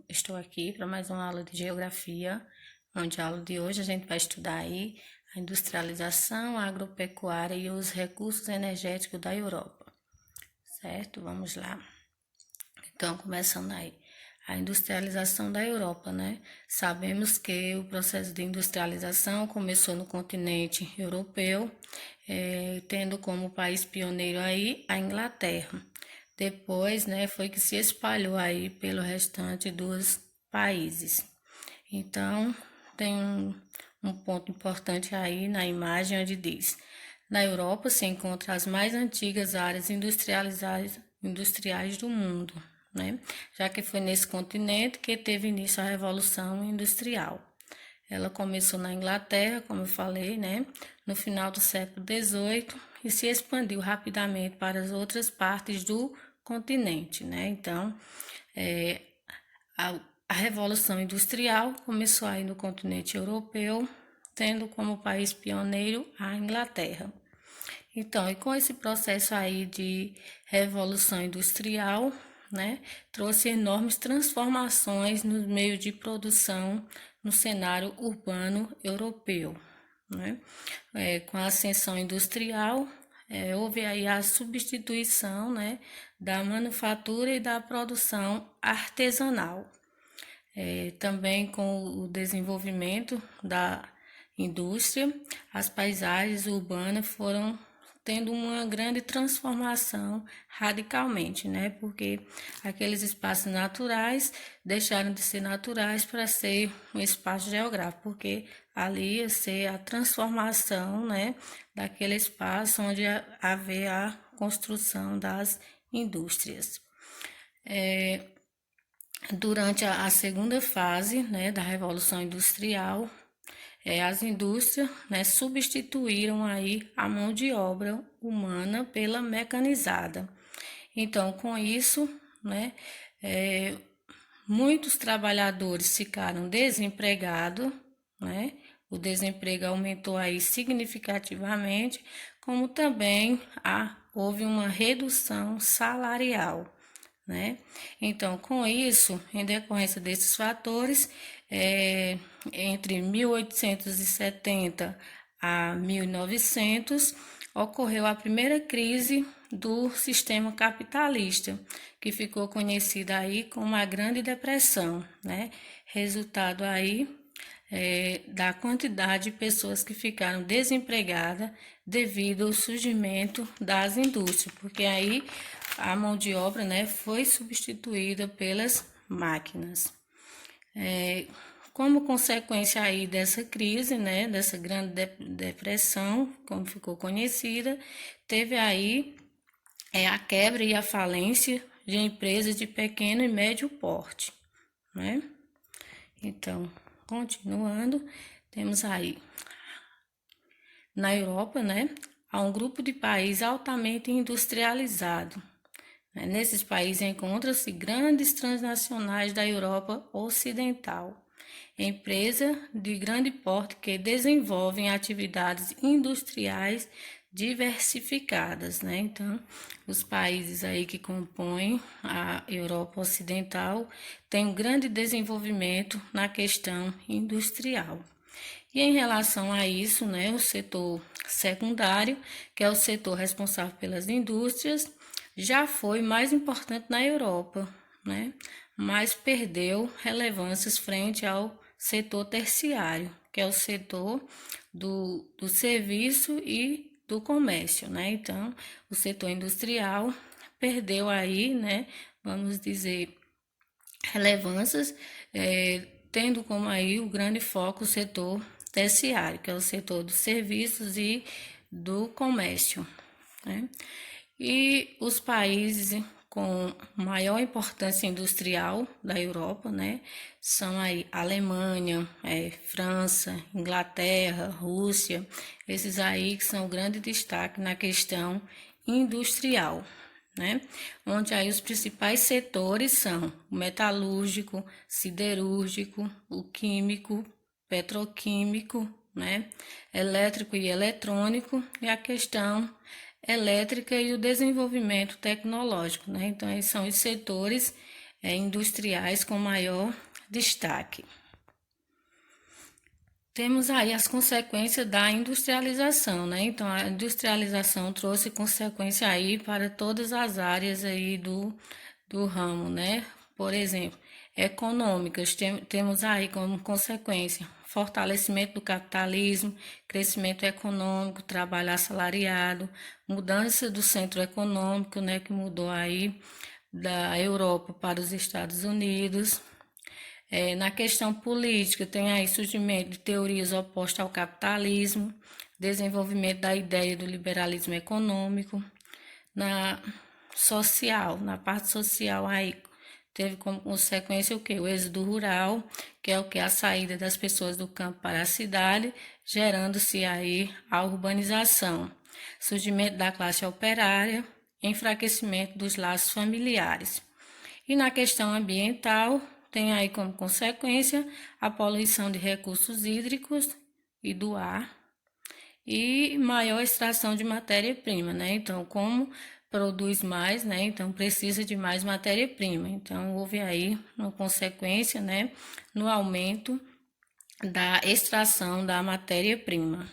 Estou aqui para mais uma aula de geografia, onde a aula de hoje a gente vai estudar aí a industrialização, a agropecuária e os recursos energéticos da Europa, certo? Vamos lá. Então, começando aí, a industrialização da Europa, né? Sabemos que o processo de industrialização começou no continente europeu, tendo como país pioneiro aí a Inglaterra. Depois, né, foi que se espalhou aí pelo restante dos países. Então, tem um ponto importante aí na imagem onde diz: na Europa se encontram as mais antigas áreas industriais do mundo, né? Já que foi nesse continente que teve início a Revolução Industrial. Ela começou na Inglaterra, como eu falei, né, no final do século XVIII e se expandiu rapidamente para as outras partes do continente, né? Então, a Revolução Industrial começou aí no continente europeu, tendo como país pioneiro a Inglaterra. Então, e com esse processo aí de Revolução Industrial, né, trouxe enormes transformações no meio de produção no cenário urbano europeu, né? Com a ascensão industrial, houve aí a substituição, né, da manufatura e da produção artesanal. Também com o desenvolvimento da indústria, as paisagens urbanas foram tendo uma grande transformação radicalmente, né? Porque aqueles espaços naturais deixaram de ser naturais para ser um espaço geográfico, porque ali ia ser a transformação, né, daquele espaço onde haver a construção das indústrias. Durante a segunda fase, né, da Revolução Industrial, as indústrias, né, substituíram aí a mão de obra humana pela mecanizada. Então, com isso, né, muitos trabalhadores ficaram desempregados, né? O desemprego aumentou aí significativamente, como também houve uma redução salarial, né? Então, com isso, em decorrência desses fatores, entre 1870 a 1900, ocorreu a primeira crise do sistema capitalista, que ficou conhecida aí como a Grande Depressão, né? Resultado aí da quantidade de pessoas que ficaram desempregadas devido ao surgimento das indústrias, porque aí a mão de obra, né, foi substituída pelas máquinas. Como consequência aí dessa crise, né, dessa grande depressão, como ficou conhecida, teve aí a quebra e a falência de empresas de pequeno e médio porte, né? Então, continuando, temos aí na Europa, né, há um grupo de países altamente industrializado. Nesses países encontram-se grandes transnacionais da Europa Ocidental, empresas de grande porte que desenvolvem atividades industriais diversificadas, né? Então, os países aí que compõem a Europa Ocidental têm um grande desenvolvimento na questão industrial. E em relação a isso, né, o setor secundário, que é o setor responsável pelas indústrias, já foi mais importante na Europa, né, mas perdeu relevâncias frente ao setor terciário, que é o setor do serviço e do comércio, né? Então, o setor industrial perdeu aí, né, vamos dizer, relevâncias, tendo como aí o grande foco o setor terciário, que é o setor dos serviços e do comércio, né? E os países com maior importância industrial da Europa, né, são aí Alemanha, França, Inglaterra, Rússia, esses aí que são grande destaque na questão industrial, né, onde aí os principais setores são o metalúrgico, siderúrgico, o químico, petroquímico, né, elétrico e eletrônico, e a questão elétrica e o desenvolvimento tecnológico, né? Então, esses são os setores industriais com maior destaque. Temos aí as consequências da industrialização, né? Então, a industrialização trouxe consequência aí para todas as áreas aí do ramo, né? Por exemplo, econômicas, temos aí como consequência fortalecimento do capitalismo, crescimento econômico, trabalho assalariado, mudança do centro econômico, né? Que mudou aí da Europa para os Estados Unidos. Na questão política, tem aí surgimento de teorias opostas ao capitalismo, desenvolvimento da ideia do liberalismo econômico. Na parte social, aí teve como consequência o quê? O êxodo rural, que é o que? A saída das pessoas do campo para a cidade, gerando-se aí a urbanização. Surgimento da classe operária, enfraquecimento dos laços familiares. E na questão ambiental, tem aí como consequência a poluição de recursos hídricos e do ar e maior extração de matéria-prima, né? Então, como produz mais, né? Então, precisa de mais matéria-prima. Então, houve aí uma consequência, né? No aumento da extração da matéria-prima.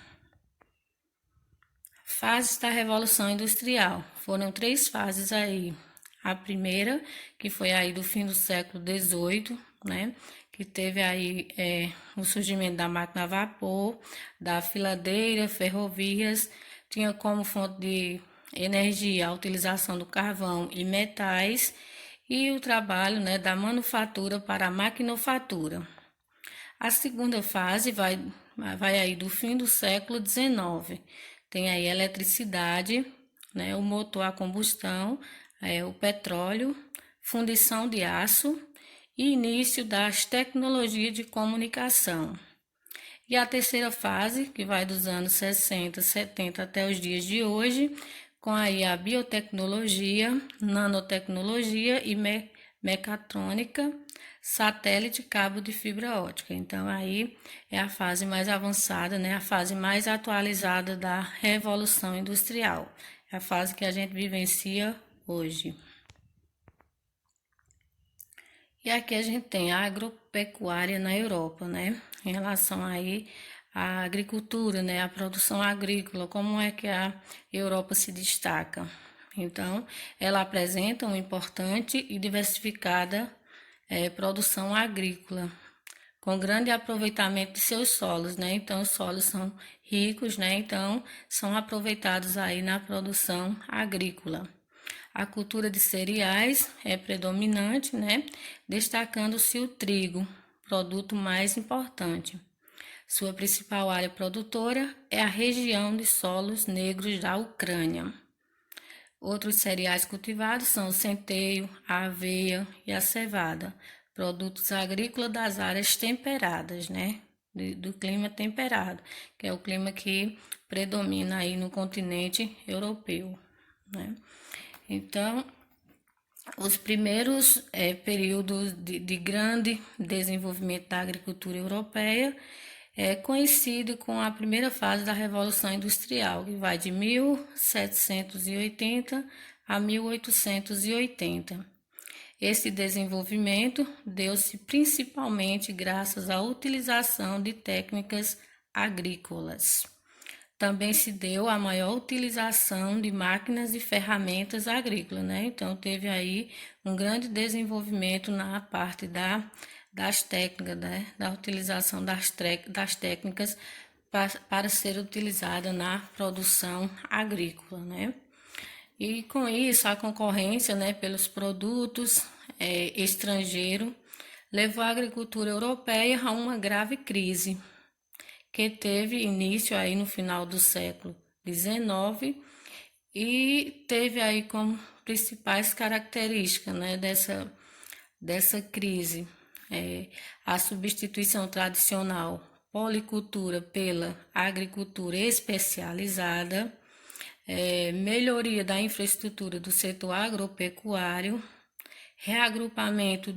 Fases da Revolução Industrial. Foram 3 fases aí. A primeira, que foi aí do fim do século XVIII, né? Que teve aí o surgimento da máquina a vapor, da filadeira, ferrovias, tinha como fonte de energia a utilização do carvão e metais e o trabalho, né, da manufatura para a maquinofatura. A segunda fase vai aí do fim do século XIX. Tem aí eletricidade, né, o motor a combustão, o petróleo, fundição de aço e início das tecnologias de comunicação. E a terceira fase, que vai dos anos 60, 70 até os dias de hoje, com aí a biotecnologia, nanotecnologia e mecatrônica, satélite, cabo de fibra ótica. Então, aí é a fase mais avançada, né? A fase mais atualizada da Revolução Industrial. É a fase que a gente vivencia hoje. E aqui a gente tem a agropecuária na Europa, né? Em relação aí à agricultura, né? A produção agrícola, como é que a Europa se destaca? Então, ela apresenta uma importante e diversificada produção agrícola, com grande aproveitamento de seus solos, né? Então, os solos são ricos, né? Então, são aproveitados aí na produção agrícola. A cultura de cereais é predominante, né? Destacando-se o trigo, produto mais importante. Sua principal área produtora é a região de solos negros da Ucrânia. Outros cereais cultivados são o centeio, a aveia e a cevada, produtos agrícolas das áreas temperadas, né? Do clima temperado, que é o clima que predomina aí no continente europeu, né? Então, os primeiros períodos de grande desenvolvimento da agricultura europeia é conhecido com a primeira fase da Revolução Industrial, que vai de 1780 a 1880. Esse desenvolvimento deu-se principalmente graças à utilização de técnicas agrícolas. Também se deu a maior utilização de máquinas e ferramentas agrícolas, né? Então, teve aí um grande desenvolvimento na parte das técnicas, né? Da utilização das técnicas para ser utilizada na produção agrícola, né? E com isso, a concorrência, né, pelos produtos estrangeiros levou a agricultura europeia a uma grave crise, que teve início aí no final do século XIX e teve aí como principais características, né, dessa crise a substituição tradicional policultura pela agricultura especializada, melhoria da infraestrutura do setor agropecuário, reagrupamento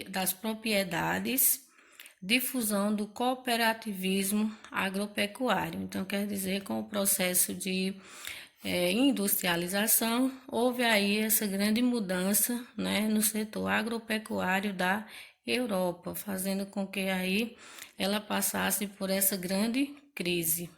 das propriedades, difusão do cooperativismo agropecuário. Então, quer dizer, com o processo de industrialização, houve aí essa grande mudança, né, no setor agropecuário da Europa, fazendo com que aí ela passasse por essa grande crise.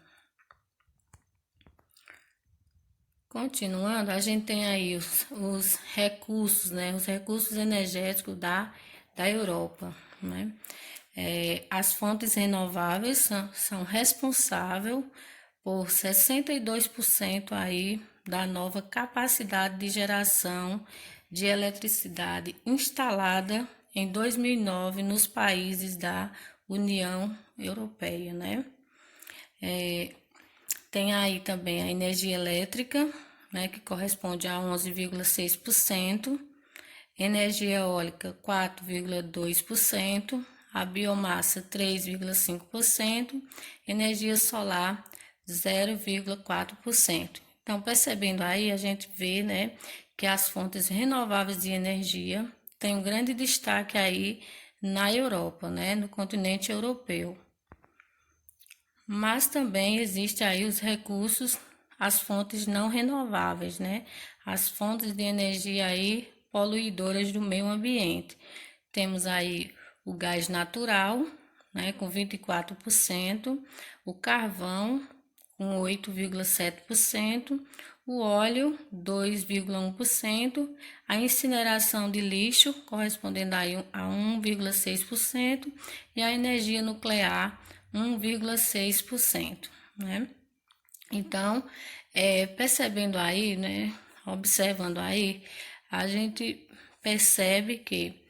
Continuando, a gente tem aí os recursos, né, os recursos energéticos da Europa, né? As fontes renováveis são responsáveis por 62% aí da nova capacidade de geração de eletricidade instalada em 2009 nos países da União Europeia, né? Tem aí também a energia elétrica, né, que corresponde a 11,6%, energia eólica 4,2%, a biomassa 3,5%, energia solar 0,4%. Então, percebendo aí, a gente vê, né, que as fontes renováveis de energia têm um grande destaque aí na Europa, né, no continente europeu. Mas também existe aí os recursos, as fontes não renováveis, né? As fontes de energia aí poluidoras do meio ambiente. Temos aí o gás natural, né, com 24%, o carvão com 8,7%, o óleo 2,1%, a incineração de lixo correspondendo aí a 1,6% e a energia nuclear 1,6%, né? Então, percebendo aí, né, observando aí, a gente percebe que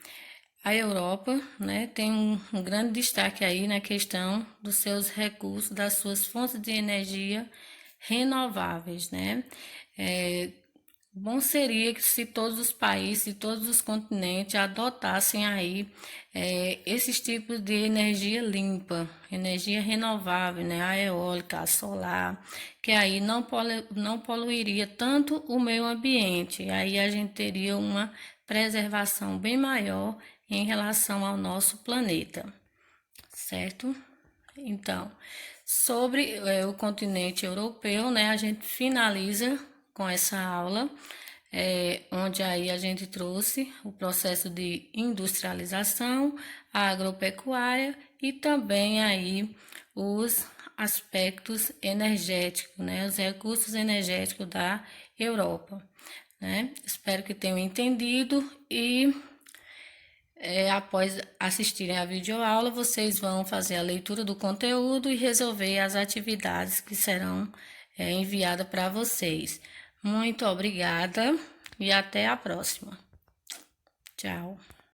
a Europa, né, tem um grande destaque aí na questão dos seus recursos, das suas fontes de energia renováveis, né? Bom seria que se todos os países, se todos os continentes adotassem aí esses tipos de energia limpa, energia renovável, né? A eólica, a solar, que aí não poluiria tanto o meio ambiente. Aí a gente teria uma preservação bem maior em relação ao nosso planeta, certo? Então, sobre o continente europeu, né, a gente finaliza com essa aula, onde aí a gente trouxe o processo de industrialização, a agropecuária e também aí os aspectos energéticos, né, os recursos energéticos da Europa, né? Espero que tenham entendido e após assistirem a videoaula, vocês vão fazer a leitura do conteúdo e resolver as atividades que serão enviadas para vocês. Muito obrigada e até a próxima. Tchau.